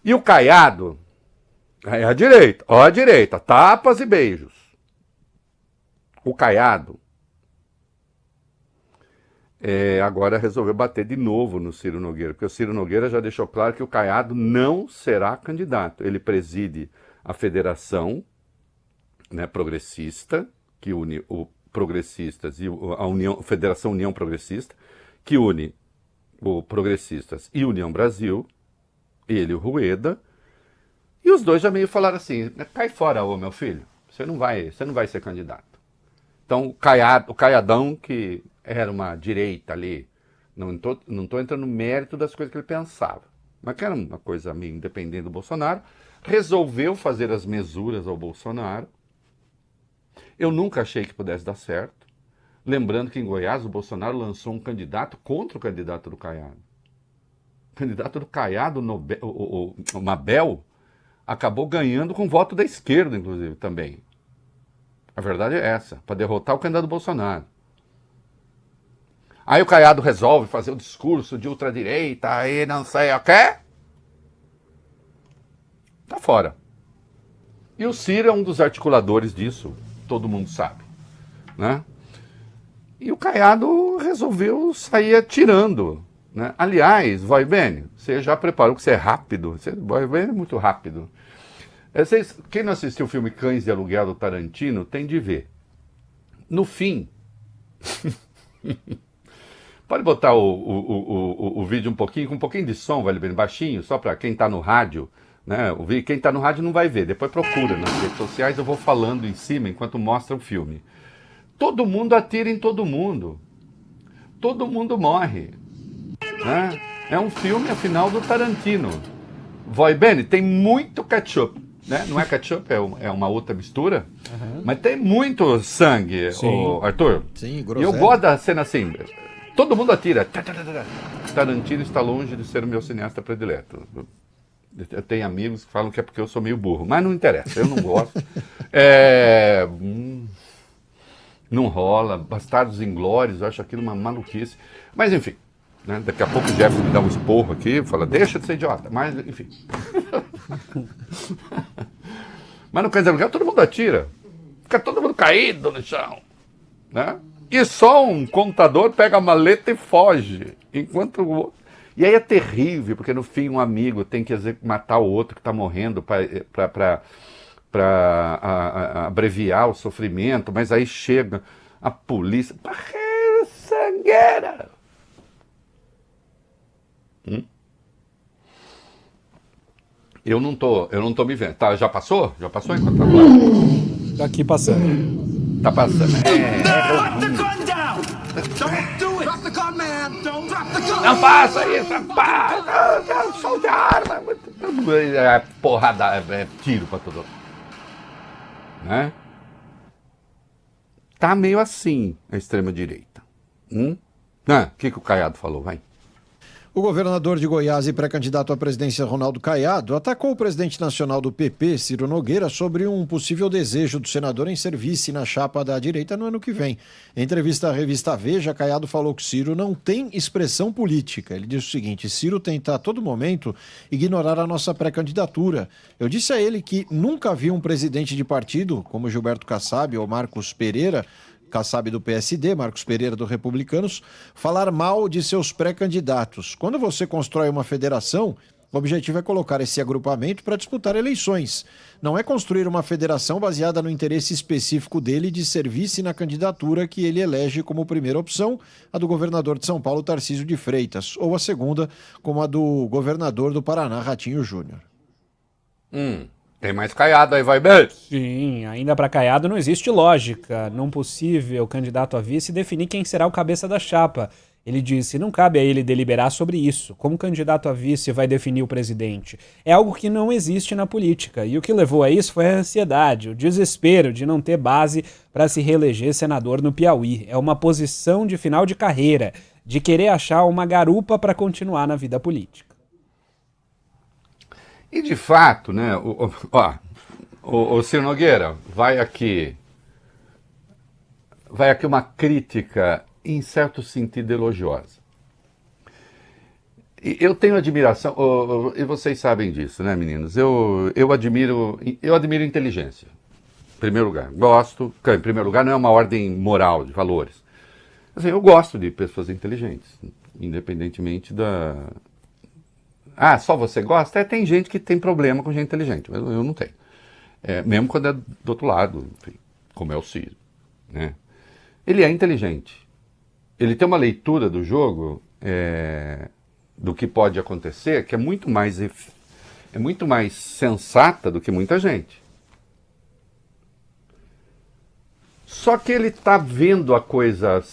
E o Caiado, aí ó a direita, tapas e beijos. O Caiado agora resolveu bater de novo no Ciro Nogueira, porque o Ciro Nogueira já deixou claro que o Caiado não será candidato. Ele preside a federação, né, progressista, que une o Progressistas e a Federação União Progressista, que une o Progressistas e União Brasil, ele e o Rueda, e os dois já meio falaram assim, cai fora, ô meu filho, você não vai ser candidato. Então o Caiadão, que era uma direita ali, não tô entrando no mérito das coisas que ele pensava, mas que era uma coisa meio independente do Bolsonaro, resolveu fazer as mesuras ao Bolsonaro. Eu nunca achei que pudesse dar certo. Lembrando que em Goiás o Bolsonaro lançou um candidato contra o candidato do Caiado. O candidato do Caiado, o Mabel, acabou ganhando com voto da esquerda, inclusive, também. A verdade é essa, para derrotar o candidato do Bolsonaro. Aí o Caiado resolve fazer o discurso de ultradireita, aí não sei o quê. Tá fora. E o Ciro é um dos articuladores disso, todo mundo sabe, né? E o Caiado resolveu sair atirando, né? Aliás, Vai Bene, você já preparou que você é rápido? Vai Bene é muito rápido. Quem não assistiu o filme Cães de Aluguel do Tarantino tem de ver. No fim, pode botar o vídeo com um pouquinho de som, Vai Bene, baixinho, só para quem está no rádio, né? Quem está no rádio não vai ver, depois procura nas redes sociais, eu vou falando em cima enquanto mostra o filme. Todo mundo atira em todo mundo. Todo mundo morre. Né? É um filme, afinal, do Tarantino. Vai Bene, tem muito ketchup. Né? Não é ketchup, é uma outra mistura. Uhum. Mas tem muito sangue, Arthur. Sim, groselha. E eu gosto da cena assim. Todo mundo atira. Tarantino está longe de ser o meu cineasta predileto. Eu tenho amigos que falam que é porque eu sou meio burro. Mas não interessa, eu não gosto. Não rola, Bastardos Inglórios, eu acho aquilo uma maluquice. Mas enfim, né? Daqui a pouco o Jefferson me dá um esporro aqui, fala, deixa de ser idiota. Mas enfim. Mas no Cães de Aluguel todo mundo atira. Fica todo mundo caído no chão. Né? E só um contador pega a maleta e foge. Enquanto... E aí é terrível, porque no fim um amigo tem que matar o outro que está morrendo para abreviar o sofrimento, mas aí chega a polícia, barreira sangueira. Eu não tô me vendo. Tá, já passou? Já passou enquanto tá falando? Tá aqui passando. Tá passando. Não faça isso, rapaz! Solte a arma! Porrada, tiro pra todo mundo. Né? Tá meio assim a extrema-direita. O que o Caiado falou? Vai. O governador de Goiás e pré-candidato à presidência Ronaldo Caiado atacou o presidente nacional do PP, Ciro Nogueira, sobre um possível desejo do senador em ser vice na chapa da direita no ano que vem. Em entrevista à revista Veja, Caiado falou que Ciro não tem expressão política. Ele disse o seguinte: Ciro tenta a todo momento ignorar a nossa pré-candidatura. Eu disse a ele que nunca vi um presidente de partido, como Gilberto Kassab ou Marcos Pereira, Kassab do PSD, Marcos Pereira do Republicanos, falar mal de seus pré-candidatos. Quando você constrói uma federação, o objetivo é colocar esse agrupamento para disputar eleições. Não é construir uma federação baseada no interesse específico dele de ser vice na candidatura que ele elege como primeira opção, a do governador de São Paulo, Tarcísio de Freitas, ou a segunda, como a do governador do Paraná, Ratinho Júnior. Tem mais Caiado aí, vai bem? Sim, ainda para Caiado não existe lógica. Não possível candidato a vice definir quem será o cabeça da chapa. Ele disse, não cabe a ele deliberar sobre isso. Como candidato a vice vai definir o presidente? É algo que não existe na política. E o que levou a isso foi a ansiedade, o desespero de não ter base para se reeleger senador no Piauí. É uma posição de final de carreira, de querer achar uma garupa para continuar na vida política. E de fato, né, o Ciro Nogueira, vai aqui uma crítica em certo sentido elogiosa. Eu tenho admiração, e vocês sabem disso, né, meninos? Eu admiro inteligência. Em primeiro lugar, gosto. Em primeiro lugar, não é uma ordem moral de valores. Assim, eu gosto de pessoas inteligentes, independentemente da... Ah, só você gosta? Tem gente que tem problema com gente inteligente, mas eu não tenho. Mesmo quando é do outro lado, enfim, como é o Ciro, né? Ele é inteligente. Ele tem uma leitura do jogo, do que pode acontecer, que é muito mais sensata do que muita gente. Só que ele está vendo a coisa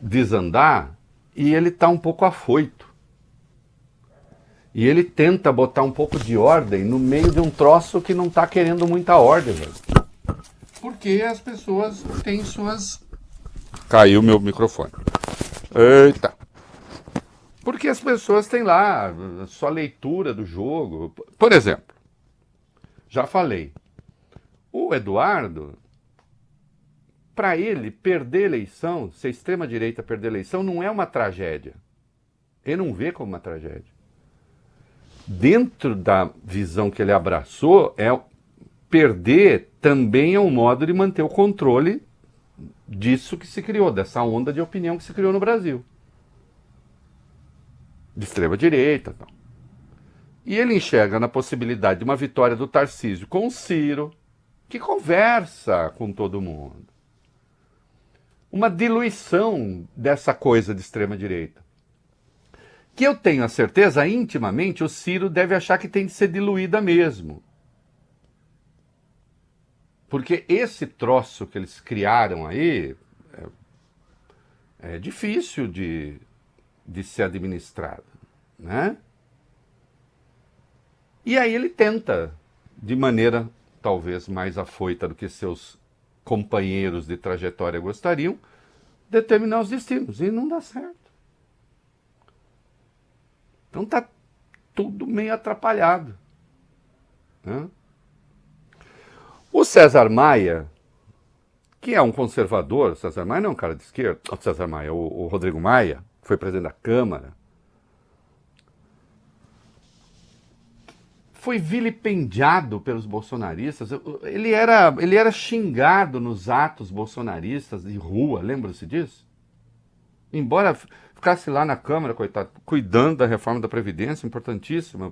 desandar e ele está um pouco afoito. E ele tenta botar um pouco de ordem no meio de um troço que não está querendo muita ordem, velho. Porque as pessoas têm suas... Caiu meu microfone. Eita! Porque as pessoas têm lá a sua leitura do jogo. Por exemplo, já falei, o Eduardo, para ele, perder eleição, se a extrema-direita perder eleição, não é uma tragédia. Ele não vê como uma tragédia. Dentro da visão que ele abraçou, perder também é um modo de manter o controle disso que se criou, dessa onda de opinião que se criou no Brasil. De extrema-direita. Tal. E ele enxerga na possibilidade de uma vitória do Tarcísio com o Ciro, que conversa com todo mundo. Uma diluição dessa coisa de extrema-direita. Que eu tenho a certeza, intimamente, o Ciro deve achar que tem de ser diluída mesmo. Porque esse troço que eles criaram aí é difícil de ser administrado, né? E aí ele tenta, de maneira talvez mais afoita do que seus companheiros de trajetória gostariam, determinar os destinos, e não dá certo. Então tá tudo meio atrapalhado, né? O César Maia, que é um conservador, o César Maia não é um cara de esquerda, o Rodrigo Maia, foi presidente da Câmara, foi vilipendiado pelos bolsonaristas. Ele era xingado nos atos bolsonaristas de rua, lembra-se disso? Embora ficasse lá na Câmara, coitado, cuidando da reforma da Previdência, importantíssima,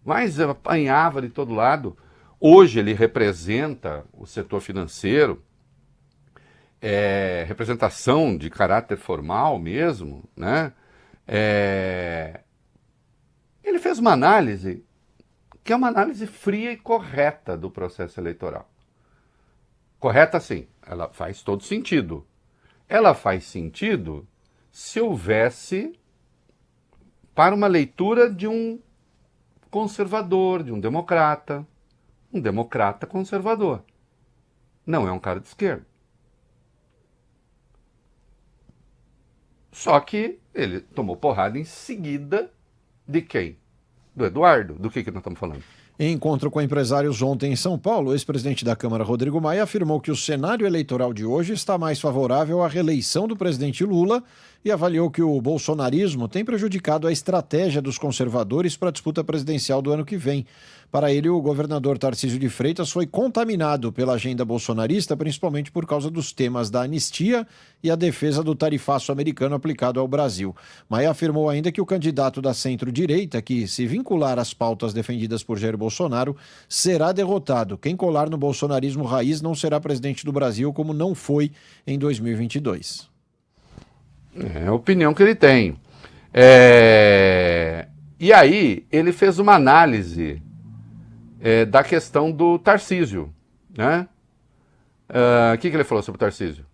mas apanhava de todo lado. Hoje ele representa o setor financeiro, representação de caráter formal mesmo, né? Ele fez uma análise que é uma análise fria e correta do processo eleitoral. Correta, sim, ela faz todo sentido. Ela faz sentido se houvesse para uma leitura de um conservador, de um democrata conservador. Não é um cara de esquerda. Só que ele tomou porrada em seguida de quem? Do Eduardo. Do que nós estamos falando? Em encontro com empresários ontem em São Paulo, o ex-presidente da Câmara, Rodrigo Maia, afirmou que o cenário eleitoral de hoje está mais favorável à reeleição do presidente Lula e avaliou que o bolsonarismo tem prejudicado a estratégia dos conservadores para a disputa presidencial do ano que vem. Para ele, o governador Tarcísio de Freitas foi contaminado pela agenda bolsonarista, principalmente por causa dos temas da anistia e a defesa do tarifaço americano aplicado ao Brasil. Maia afirmou ainda que o candidato da centro-direita, que se vincular às pautas defendidas por Jair Bolsonaro, será derrotado. Quem colar no bolsonarismo raiz não será presidente do Brasil, como não foi em 2022. É a opinião que ele tem. E aí, ele fez uma análise da questão do Tarcísio, né? O que ele falou sobre o Tarcísio?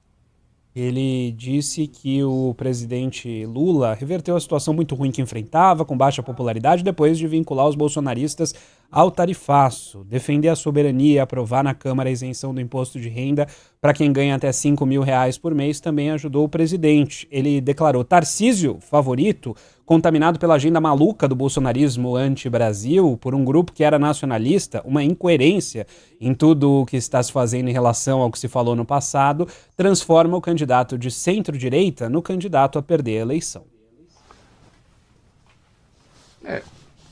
Ele disse que o presidente Lula reverteu a situação muito ruim que enfrentava, com baixa popularidade, depois de vincular os bolsonaristas ao tarifaço, defender a soberania e aprovar na Câmara a isenção do imposto de renda para quem ganha até R$5.000 por mês, também ajudou o presidente. Ele declarou Tarcísio favorito, contaminado pela agenda maluca do bolsonarismo anti-Brasil, por um grupo que era nacionalista, uma incoerência em tudo o que está se fazendo em relação ao que se falou no passado, transforma o candidato de centro-direita no candidato a perder a eleição.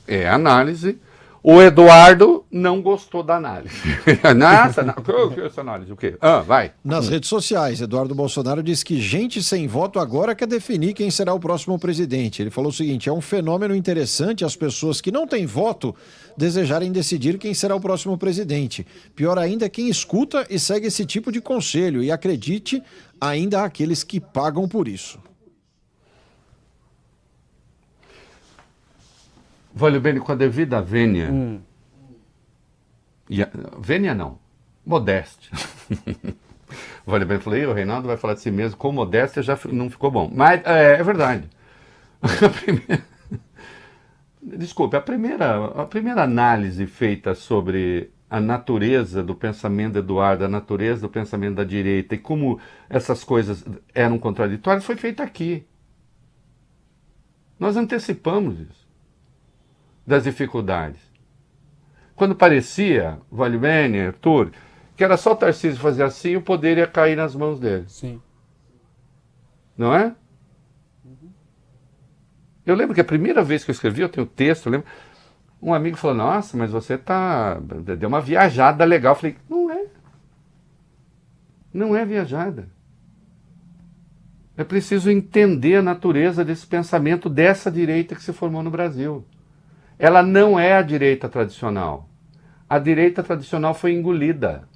É análise. O Eduardo não gostou da análise. Nossa, o que é essa análise? O quê? Vai. Nas redes sociais, Eduardo Bolsonaro disse que gente sem voto agora quer definir quem será o próximo presidente. Ele falou o seguinte: é um fenômeno interessante as pessoas que não têm voto desejarem decidir quem será o próximo presidente. Pior ainda é quem escuta e segue esse tipo de conselho. E acredite, ainda há aqueles que pagam por isso. Valeu bem com a devida vênia. Vênia não, modéstia. Valeu bem, falei, o Reinaldo vai falar de si mesmo com modéstia, já não ficou bom. Mas é verdade. Desculpe, a primeira análise feita sobre a natureza do pensamento do Eduardo, a natureza do pensamento da direita e como essas coisas eram contraditórias foi feita aqui. Nós antecipamos isso. Das dificuldades. Quando parecia, Valibene, Arthur, que era só o Tarcísio fazer assim, o poder ia cair nas mãos dele. Sim. Não é? Eu lembro que a primeira vez que eu escrevi, eu tenho texto, eu lembro, um amigo falou, nossa, mas você deu uma viajada legal. Eu falei, não é. Não é viajada. É preciso entender a natureza desse pensamento dessa direita que se formou no Brasil. Ela não é a direita tradicional. A direita tradicional foi engolida.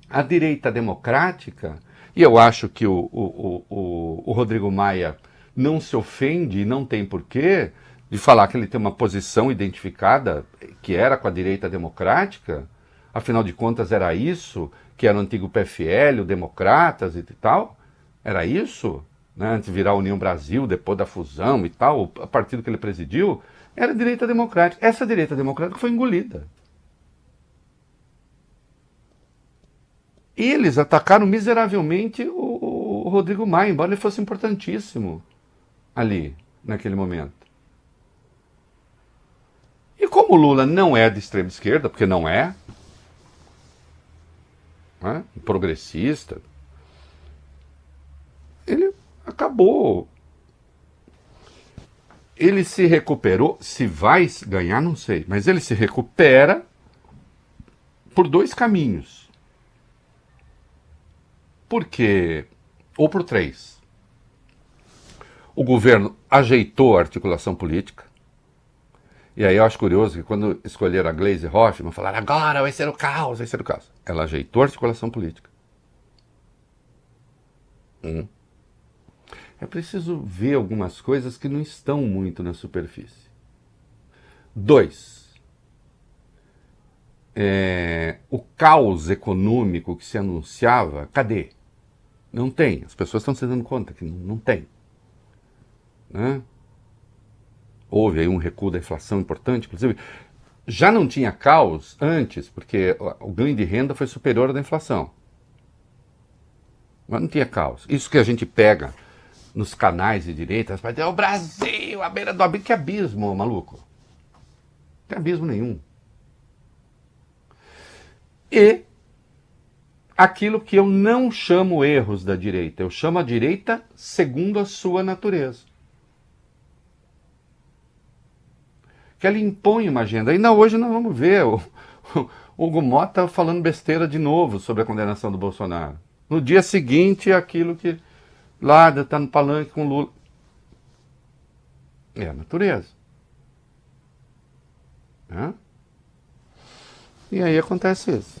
A direita democrática, e eu acho que o Rodrigo Maia não se ofende e não tem porquê de falar que ele tem uma posição identificada que era com a direita democrática, afinal de contas era isso, que era o antigo PFL, o Democratas e tal, era isso, né, antes de virar a União Brasil, depois da fusão e tal, o partido que ele presidiu, era a direita democrática. Essa direita democrática foi engolida. Eles atacaram miseravelmente o Rodrigo Maia, embora ele fosse importantíssimo ali, naquele momento. E como o Lula não é de extrema esquerda, porque não é, né, progressista, ele acabou. Ele se recuperou, se vai ganhar, não sei, mas ele se recupera por dois caminhos. Porque, ou por três. O governo ajeitou a articulação política, e aí eu acho curioso que quando escolheram a Gleisi Hoffmann, falaram, agora vai ser o caos, vai ser o caos. Ela ajeitou a articulação política. É preciso ver algumas coisas que não estão muito na superfície. 2. O caos econômico que se anunciava, cadê? Não tem. As pessoas estão se dando conta que não tem. Né? Houve aí um recuo da inflação importante, inclusive. Já não tinha caos antes, porque o ganho de renda foi superior à da inflação. Mas não tinha caos. Isso que a gente pega nos canais de direita, vai dizer, o Brasil, à beira do abismo. Que abismo, maluco? Não tem abismo nenhum. E aquilo que eu não chamo erros da direita, eu chamo a direita segundo a sua natureza. Que ela impõe uma agenda. Ainda hoje nós vamos ver o Hugo Mota falando besteira de novo sobre a condenação do Bolsonaro. No dia seguinte, aquilo que lá está no palanque com Lula. É a natureza. E aí acontece isso.